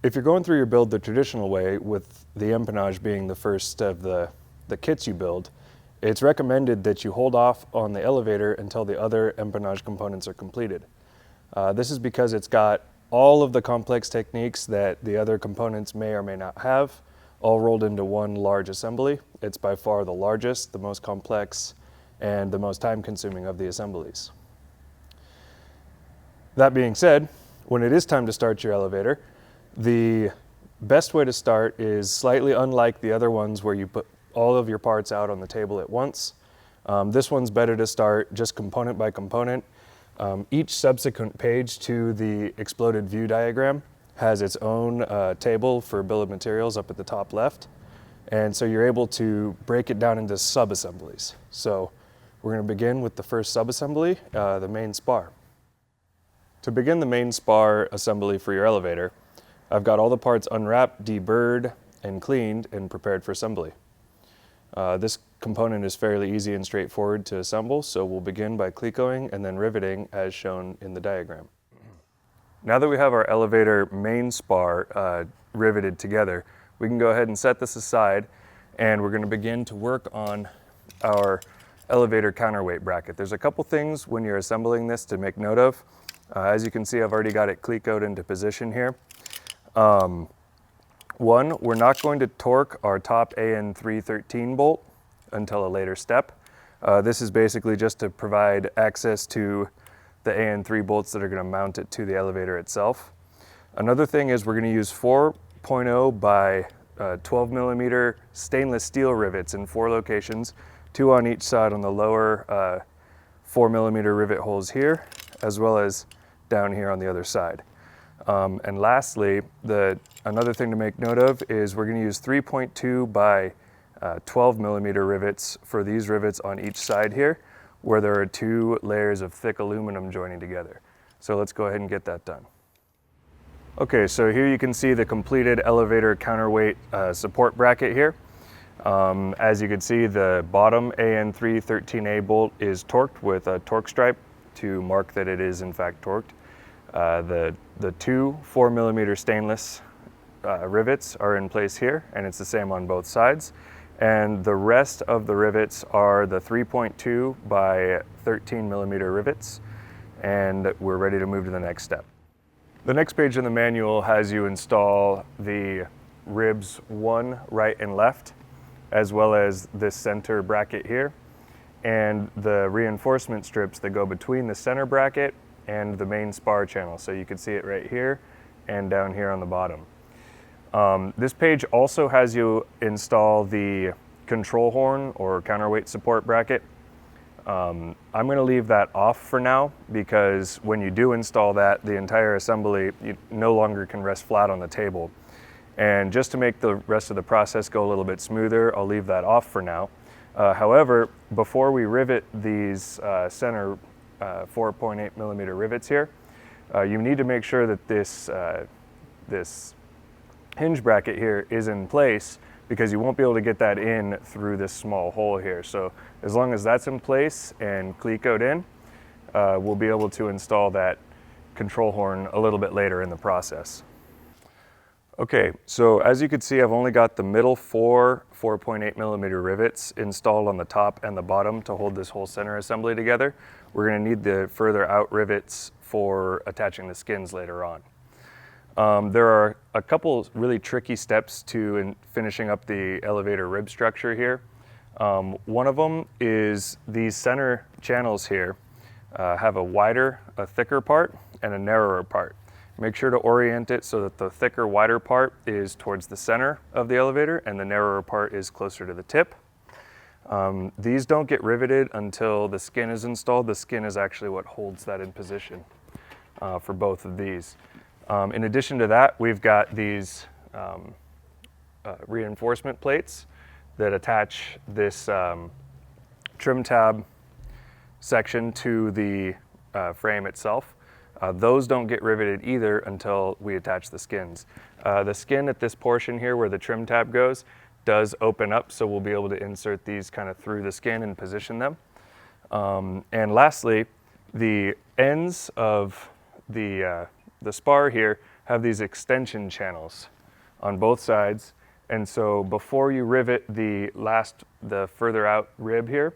If you're going through your build the traditional way, with the empennage being the first of the kits you build, it's recommended that you hold off on the elevator until the other empennage components are completed. This is because it's got all of the complex techniques that the other components may or may not have, all rolled into one large assembly. It's by far the largest, the most complex, and the most time-consuming of the assemblies. That being said, when it is time to start your elevator, the best way to start is slightly unlike the other ones where you put all of your parts out on the table at once. This one's better to start just component by component. Each subsequent page to the exploded view diagram has its own table for bill of materials up at the top left. And so you're able to break it down into sub-assemblies. So we're going to begin with the first sub-assembly, the main spar. To begin the main spar assembly for your elevator, I've got all the parts unwrapped, deburred, and cleaned and prepared for assembly. This component is fairly easy and straightforward to assemble, so we'll begin by clecoing and then riveting as shown in the diagram. Now that we have our elevator main spar riveted together, we can go ahead and set this aside, and we're going to begin to work on our elevator counterweight bracket. There's a couple things when you're assembling this to make note of. As you can see, I've already got it clecoed into position here. One, we're not going to torque our top AN313 bolt until a later step. This is basically just to provide access to the AN3 bolts that are going to mount it to the elevator itself. Another thing is we're going to use 4.0 by 12 millimeter stainless steel rivets in 4 locations, 2 on each side on the lower 4 millimeter rivet holes here, as well as down here on the other side. And lastly, another thing to make note of is we're going to use 3.2 by 12 millimeter rivets for these rivets on each side here, where there are 2 layers of thick aluminum joining together. So let's go ahead and get that done. Okay, so here you can see the completed elevator counterweight support bracket here. As you can see, the bottom AN313A bolt is torqued with a torque stripe to mark that it is in fact torqued. The 2 4 millimeter stainless rivets are in place here, and it's the same on both sides. And the rest of the rivets are the 3.2 by 13 millimeter rivets, and we're ready to move to the next step. The next page in the manual has you install the ribs 1 right and left, as well as this center bracket here, and the reinforcement strips that go between the center bracket and the main spar channel. So you can see it right here and down here on the bottom. This page also has you install the control horn or counterweight support bracket. I'm going to leave that off for now because when you do install that, the entire assembly no longer can rest flat on the table. And just to make the rest of the process go a little bit smoother, I'll leave that off for now. However, before we rivet these center 4.8 millimeter rivets here, you need to make sure that this hinge bracket here is in place, because you won't be able to get that in through this small hole here. So as long as that's in place and clecoed in, we'll be able to install that control horn a little bit later in the process. Okay, so as you can see, I've only got the middle 4.8 millimeter rivets installed on the top and the bottom to hold this whole center assembly together. We're going to need the further out rivets for attaching the skins later on. There are a couple really tricky steps to finishing up the elevator rib structure here. One of them is these center channels here have a thicker part and a narrower part. Make sure to orient it so that the thicker, wider part is towards the center of the elevator and the narrower part is closer to the tip. These don't get riveted until the skin is installed. The skin is actually what holds that in position for both of these. In addition to that, we've got these reinforcement plates that attach this trim tab section to the frame itself. Those don't get riveted either until we attach the skins. The skin at this portion here where the trim tab goes does open up, so we'll be able to insert these kind of through the skin and position them. And lastly, the ends of the spar here have these extension channels on both sides. And so before you rivet the further out rib here,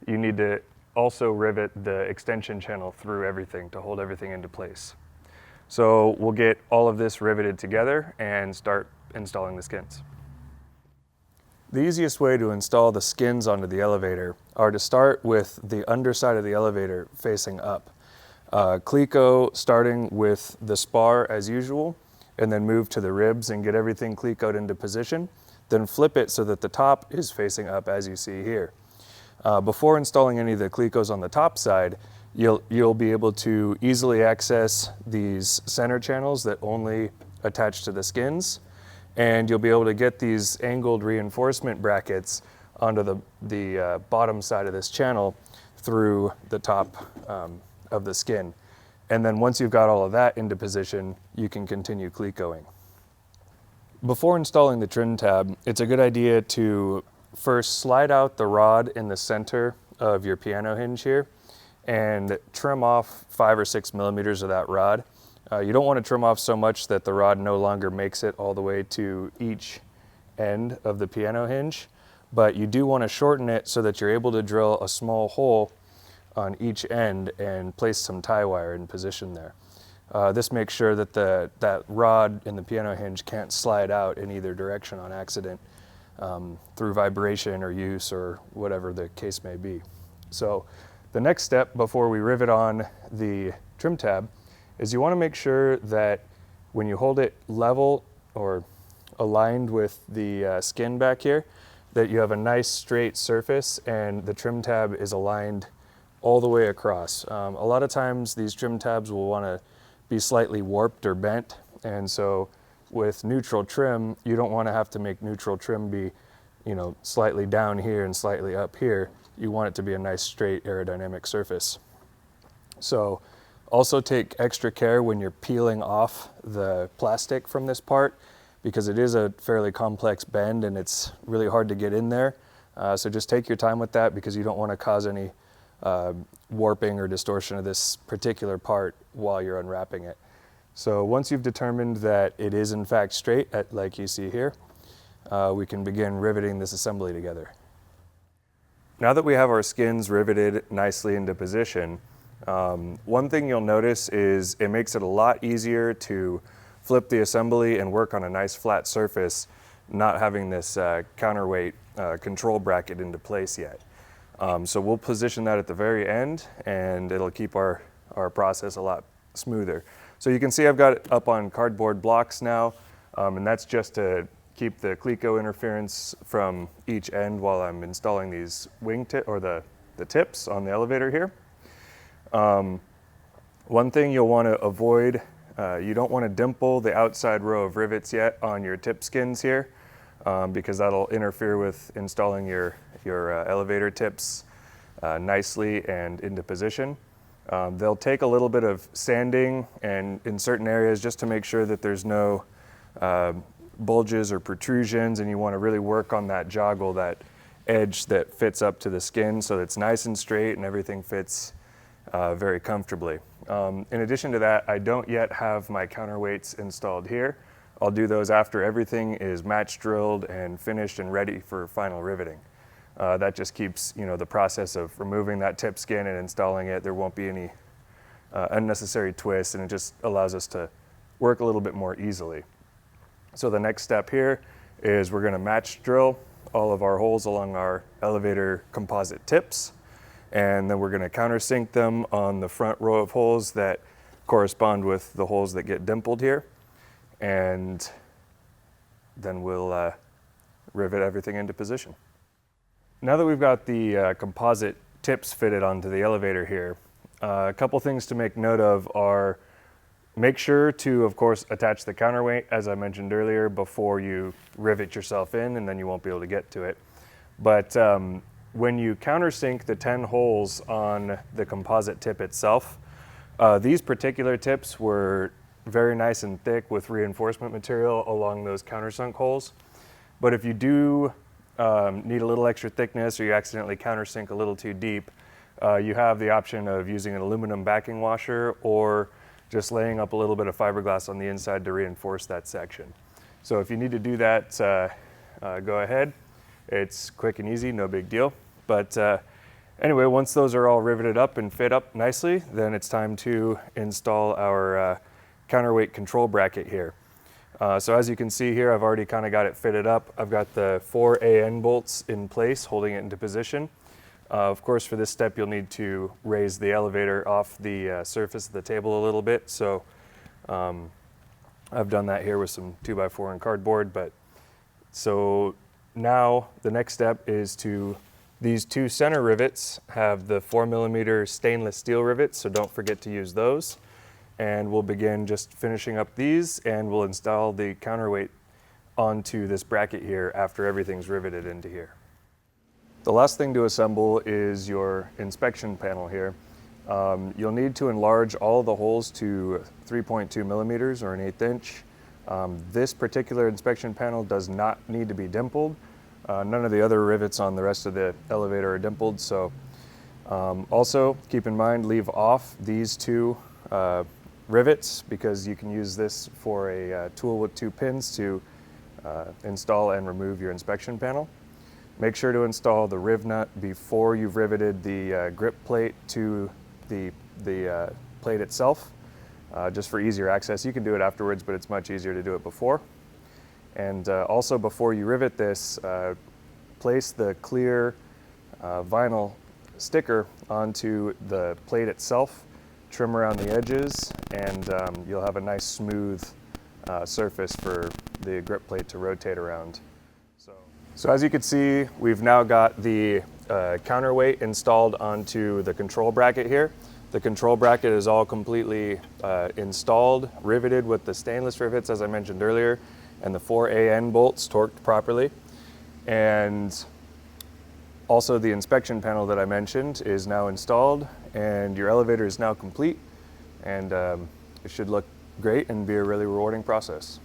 you need to also rivet the extension channel through everything to hold everything into place. So we'll get all of this riveted together and start installing the skins. The easiest way to install the skins onto the elevator are to start with the underside of the elevator facing up. Cleco starting with the spar as usual, and then move to the ribs and get everything clecoed into position. Then flip it so that the top is facing up as you see here. Before installing any of the clecos on the top side, you'll be able to easily access these center channels that only attach to the skins, and you'll be able to get these angled reinforcement brackets onto the bottom side of this channel through the top of the skin. And then once you've got all of that into position, you can continue clecoing. Before installing the trim tab, it's a good idea to first slide out the rod in the center of your piano hinge here and trim off 5 or 6 millimeters of that rod. You don't want to trim off so much that the rod no longer makes it all the way to each end of the piano hinge, but you do want to shorten it so that you're able to drill a small hole on each end and place some tie wire in position there. This makes sure that that rod in the piano hinge can't slide out in either direction on accident through vibration or use or whatever the case may be. So the next step before we rivet on the trim tab is you want to make sure that when you hold it level or aligned with the skin back here, that you have a nice straight surface and the trim tab is aligned all the way across. A lot of times these trim tabs will want to be slightly warped or bent, and so with neutral trim, you don't want to have to make neutral trim be, slightly down here and slightly up here. You want it to be a nice straight aerodynamic surface. So also take extra care when you're peeling off the plastic from this part, because it is a fairly complex bend and it's really hard to get in there. So just take your time with that, because you don't want to cause any warping or distortion of this particular part while you're unwrapping it. So once you've determined that it is in fact straight, like you see here, we can begin riveting this assembly together. Now that we have our skins riveted nicely into position, one thing you'll notice is it makes it a lot easier to flip the assembly and work on a nice flat surface, not having this counterweight control bracket into place yet. So we'll position that at the very end, and it'll keep our process a lot smoother. So you can see I've got it up on cardboard blocks now, and that's just to keep the cleco interference from each end while I'm installing these wing or the tips on the elevator here. One thing you'll want to avoid, you don't want to dimple the outside row of rivets yet on your tip skins here, because that'll interfere with installing your elevator tips nicely and into position. They'll take a little bit of sanding and in certain areas just to make sure that there's no bulges or protrusions, and you want to really work on that joggle, that edge that fits up to the skin, so that it's nice and straight and everything fits very comfortably. In addition to that, I don't yet have my counterweights installed here. I'll do those after everything is match drilled and finished and ready for final riveting. That just keeps the process of removing that tip skin and installing it. There won't be any unnecessary twists, and it just allows us to work a little bit more easily. So the next step here is we're going to match drill all of our holes along our elevator composite tips, and then we're going to countersink them on the front row of holes that correspond with the holes that get dimpled here, and then we'll rivet everything into position. Now that we've got the composite tips fitted onto the elevator here, a couple things to make note of are make sure to, of course, attach the counterweight, as I mentioned earlier, before you rivet yourself in, and then you won't be able to get to it. But when you countersink the 10 holes on the composite tip itself, these particular tips were very nice and thick with reinforcement material along those countersunk holes. But if you do need a little extra thickness, or you accidentally countersink a little too deep, you have the option of using an aluminum backing washer or just laying up a little bit of fiberglass on the inside to reinforce that section. So if you need to do that, go ahead. It's quick and easy, no big deal. But anyway, once those are all riveted up and fit up nicely, then it's time to install our counterweight control bracket here. So as you can see here, I've already kind of got it fitted up. I've got the 4 AN bolts in place, holding it into position. Of course, for this step, you'll need to raise the elevator off the surface of the table a little bit. So I've done that here with some 2x4 and cardboard. But so now the next step is these 2 center rivets have the 4mm stainless steel rivets, so don't forget to use those. And we'll begin just finishing up these, and we'll install the counterweight onto this bracket here after everything's riveted into here. The last thing to assemble is your inspection panel here. You'll need to enlarge all the holes to 3.2mm or an 1/8 inch. This particular inspection panel does not need to be dimpled. None of the other rivets on the rest of the elevator are dimpled. So also keep in mind, leave off these 2 rivets, because you can use this for a tool with 2 pins to install and remove your inspection panel. Make sure to install the riv nut before you've riveted the grip plate to the plate itself, just for easier access. You can do it afterwards, but it's much easier to do it before. And also, before you rivet this, place the clear vinyl sticker onto the plate itself, trim around the edges, and you'll have a nice smooth surface for the grip plate to rotate around. So as you can see, we've now got the counterweight installed onto the control bracket here. The control bracket is all completely installed, riveted with the stainless rivets, as I mentioned earlier, and the 4 AN bolts torqued properly. And also the inspection panel that I mentioned is now installed, and your elevator is now complete, and it should look great and be a really rewarding process.